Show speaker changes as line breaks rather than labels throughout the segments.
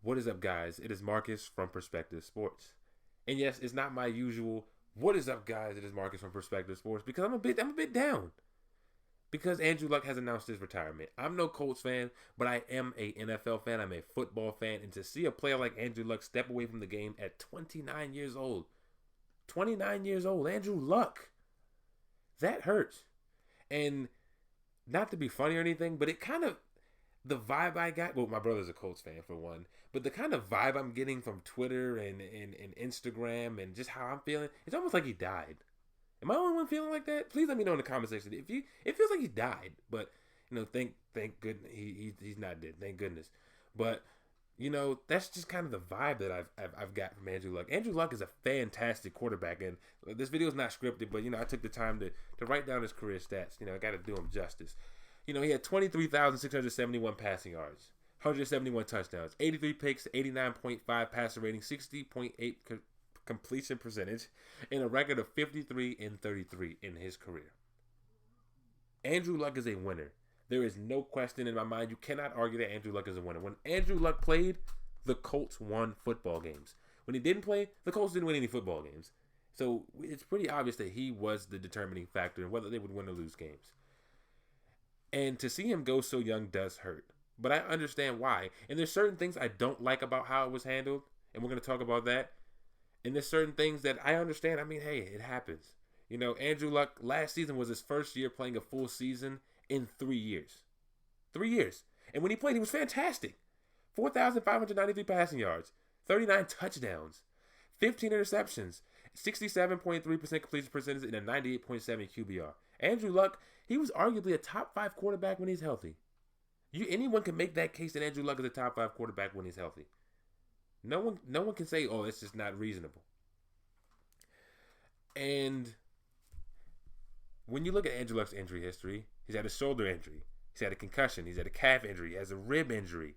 What is up, guys? It is Marcus from Perspective Sports. And yes, it's not my usual what is up, guys? It is Marcus from Perspective Sports because I'm a bit down. Because Andrew Luck has announced his retirement. I'm no Colts fan, but I am a NFL fan. I'm a football fan. And to see a player like Andrew Luck step away from the game at 29 years old. 29 years old, Andrew Luck. That hurts. And not to be funny or anything, but it kind of the vibe I got. Well, my brother's a Colts fan for one, but the kind of vibe I'm getting from Twitter and Instagram and just how I'm feeling, it's almost like he died. Am I the only one feeling like that? Please let me know in the comment section. If you, it feels like he died, but thank goodness he's not dead. Thank goodness. But that's just kind of the vibe that I've got from Andrew Luck. Andrew Luck is a fantastic quarterback, and this video is not scripted, but I took the time to write down his career stats. I got to do him justice. He had 23,671 passing yards, 171 touchdowns, 83 picks, 89.5 passer rating, 60.8 completion percentage, and a record of 53-33 in his career. Andrew Luck is a winner. There is no question in my mind. You cannot argue that Andrew Luck is a winner. When Andrew Luck played, the Colts won football games. When he didn't play, the Colts didn't win any football games. So it's pretty obvious that he was the determining factor in whether they would win or lose games. And to see him go so young does hurt. But I understand why. And there's certain things I don't like about how it was handled. And we're going to talk about that. And there's certain things that I understand. I mean, hey, it happens. Andrew Luck last season was his first year playing a full season in 3 years. 3 years. And when he played, he was fantastic. 4,593 passing yards, 39 touchdowns, 15 interceptions, 67.3% completion percentage, and a 98.7 QBR. Andrew Luck, he was arguably a top 5 quarterback when he's healthy. Anyone can make that case that Andrew Luck is a top 5 quarterback when he's healthy. No one can say, oh, it's just not reasonable. And when you look at Andrew Luck's injury history, he's had a shoulder injury, he's had a concussion, he's had a calf injury, he has a rib injury,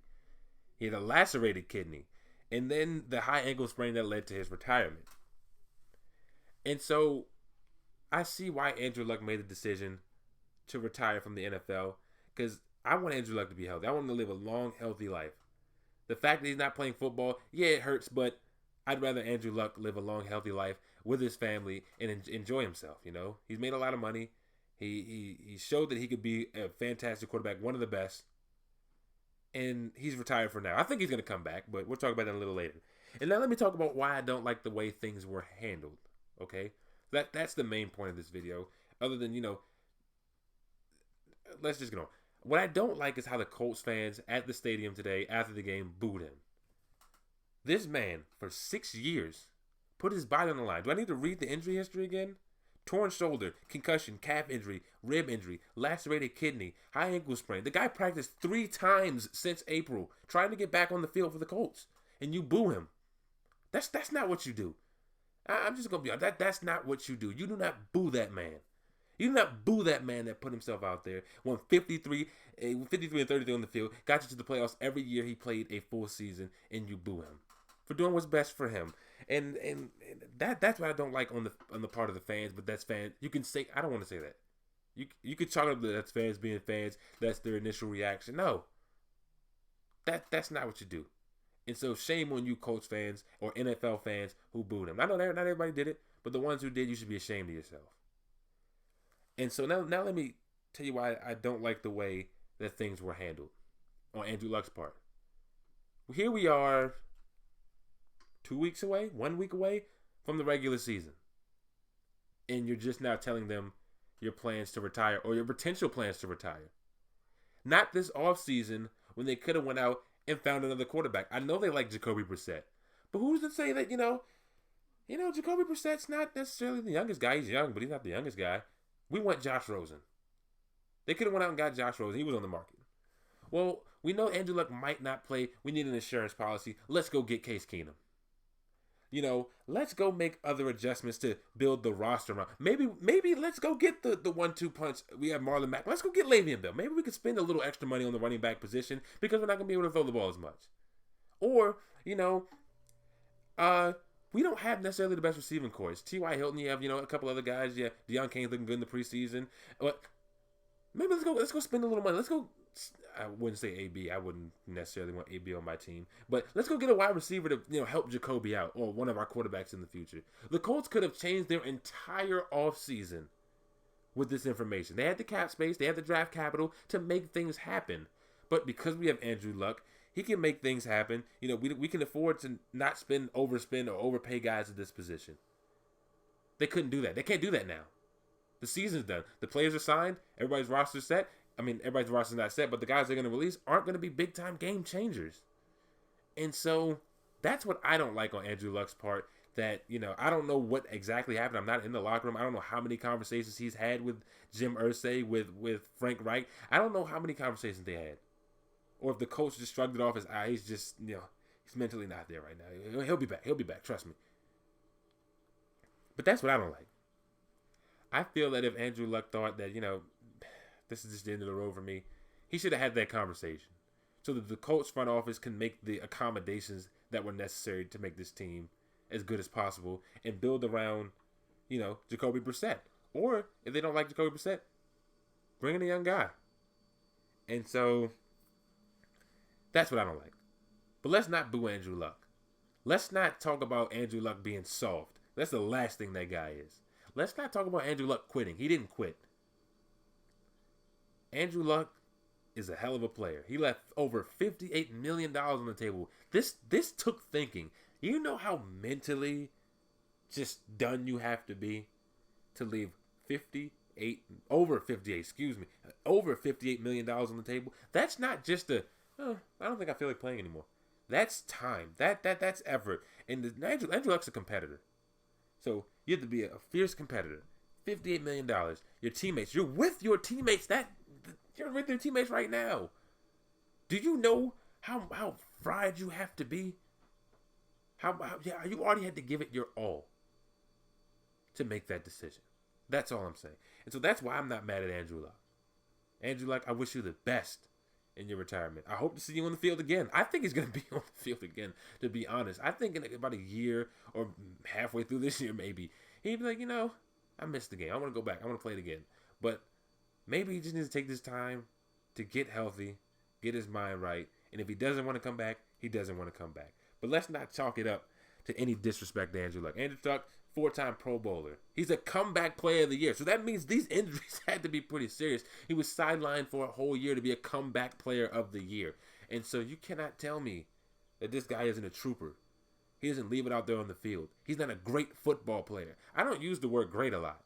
he had a lacerated kidney, and then the high ankle sprain that led to his retirement. And so I see why Andrew Luck made the decision to retire from the NFL, because I want Andrew Luck to be healthy. I want him to live a long, healthy life. The fact that he's not playing football, yeah, it hurts, but I'd rather Andrew Luck live a long, healthy life with his family and enjoy himself. He's made a lot of money. He showed that he could be a fantastic quarterback, one of the best, and he's retired for now. I think he's going to come back, but we'll talk about that a little later. And now let me talk about why I don't like the way things were handled. Okay, that's the main point of this video. Other than let's just get on. What I don't like is how the Colts fans at the stadium today after the game booed him. This man, for 6 years, put his body on the line. Do I need to read the injury history again? Torn shoulder, concussion, calf injury, rib injury, lacerated kidney, high ankle sprain. The guy practiced 3 times since April trying to get back on the field for the Colts, and you boo him. That's not what you do. I'm just going to be honest. That's not what you do. You do not boo that man. You do not boo that man that put himself out there, won 53 and 33 on the field, got you to the playoffs every year he played a full season, and you boo him for doing what's best for him. And that's what I don't like on the part of the fans. But that's fans. You can say, I don't want to say that. You could chalk up that's fans being fans. That's their initial reaction. No, that's not what you do. And so shame on you, Colts fans or NFL fans who booed him. I know not everybody did it, but the ones who did, you should be ashamed of yourself. And so now let me tell you why I don't like the way that things were handled on Andrew Luck's part. Here we are 2 weeks away, 1 week away from the regular season. And you're just now telling them your plans to retire or your potential plans to retire. Not this offseason when they could have went out and found another quarterback. I know they like Jacoby Brissett. But who's to say that, Jacoby Brissett's not necessarily the youngest guy. He's young, but he's not the youngest guy. We want Josh Rosen. They could have went out and got Josh Rosen. He was on the market. Well, we know Andrew Luck might not play. We need an insurance policy. Let's go get Case Keenum. Let's go make other adjustments to build the roster around. Maybe let's go get the 1-2 punch. We have Marlon Mack. Let's go get Le'Veon Bell. Maybe we could spend a little extra money on the running back position because we're not going to be able to throw the ball as much. Or, we don't have necessarily the best receiving corps. T.Y. Hilton, you have, a couple other guys. Yeah, Deion Kane's looking good in the preseason. But maybe let's go spend a little money. Let's go I wouldn't say AB. I wouldn't necessarily want AB on my team. But let's go get a wide receiver to help Jacoby out, or one of our quarterbacks in the future. The Colts could have changed their entire offseason with this information. They had the cap space, they had the draft capital to make things happen. But because we have Andrew Luck, he can make things happen. We can afford to not overspend, or overpay guys at this position. They couldn't do that. They can't do that now. The season's done. The players are signed. Everybody's roster's set. I mean, everybody's roster's not set, but the guys they're going to release aren't going to be big-time game changers. And so that's what I don't like on Andrew Luck's part, that, I don't know what exactly happened. I'm not in the locker room. I don't know how many conversations he's had with Jim Irsay, with Frank Reich. I don't know how many conversations they had. Or if the coach just shrugged it off his eye. He's just, he's mentally not there right now. He'll be back. He'll be back. Trust me. But that's what I don't like. I feel that if Andrew Luck thought that, this is just the end of the road for me, he should have had that conversation so that the Colts front office can make the accommodations that were necessary to make this team as good as possible and build around, Jacoby Brissett. Or if they don't like Jacoby Brissett, bring in a young guy. And so that's what I don't like. But let's not boo Andrew Luck. Let's not talk about Andrew Luck being soft. That's the last thing that guy is. Let's not talk about Andrew Luck quitting. He didn't quit. Andrew Luck is a hell of a player. He left over $58 million on the table. This took thinking. You know how mentally just done you have to be to leave over $58 million on the table? That's not just I don't think I feel like playing anymore. That's time. That's effort. And Andrew Luck's a competitor. So you have to be a fierce competitor. $58 million. Your teammates. You're with your teammates. You're with your teammates right now. Do you know how fried you have to be? You already had to give it your all to make that decision. That's all I'm saying. And so that's why I'm not mad at Andrew Luck. Andrew Luck, I wish you the best in your retirement. I hope to see you on the field again. I think he's going to be on the field again, to be honest. I think in about a year or halfway through this year maybe, he'd be like, I missed the game. I want to go back. I want to play it again. But maybe he just needs to take this time to get healthy, get his mind right. And if he doesn't want to come back, he doesn't want to come back. But let's not chalk it up to any disrespect to Andrew Luck. Andrew Luck, 4-time Pro Bowler. He's a comeback player of the year. So that means these injuries had to be pretty serious. He was sidelined for a whole year to be a comeback player of the year. And so you cannot tell me that this guy isn't a trooper. He doesn't leave it out there on the field. He's not a great football player. I don't use the word great a lot,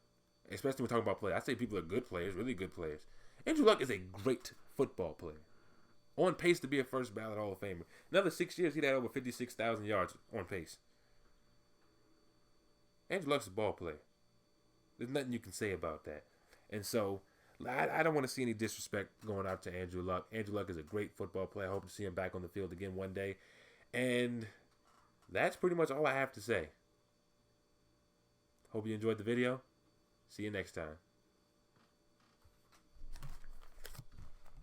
especially when talking about players. I say people are good players, really good players. Andrew Luck is a great football player. On pace to be a first ballot Hall of Famer. Another 6 years, he'd had over 56,000 yards on pace. Andrew Luck's a ball player. There's nothing you can say about that. And so, I don't want to see any disrespect going out to Andrew Luck. Andrew Luck is a great football player. I hope to see him back on the field again one day. And that's pretty much all I have to say. Hope you enjoyed the video. See you next time.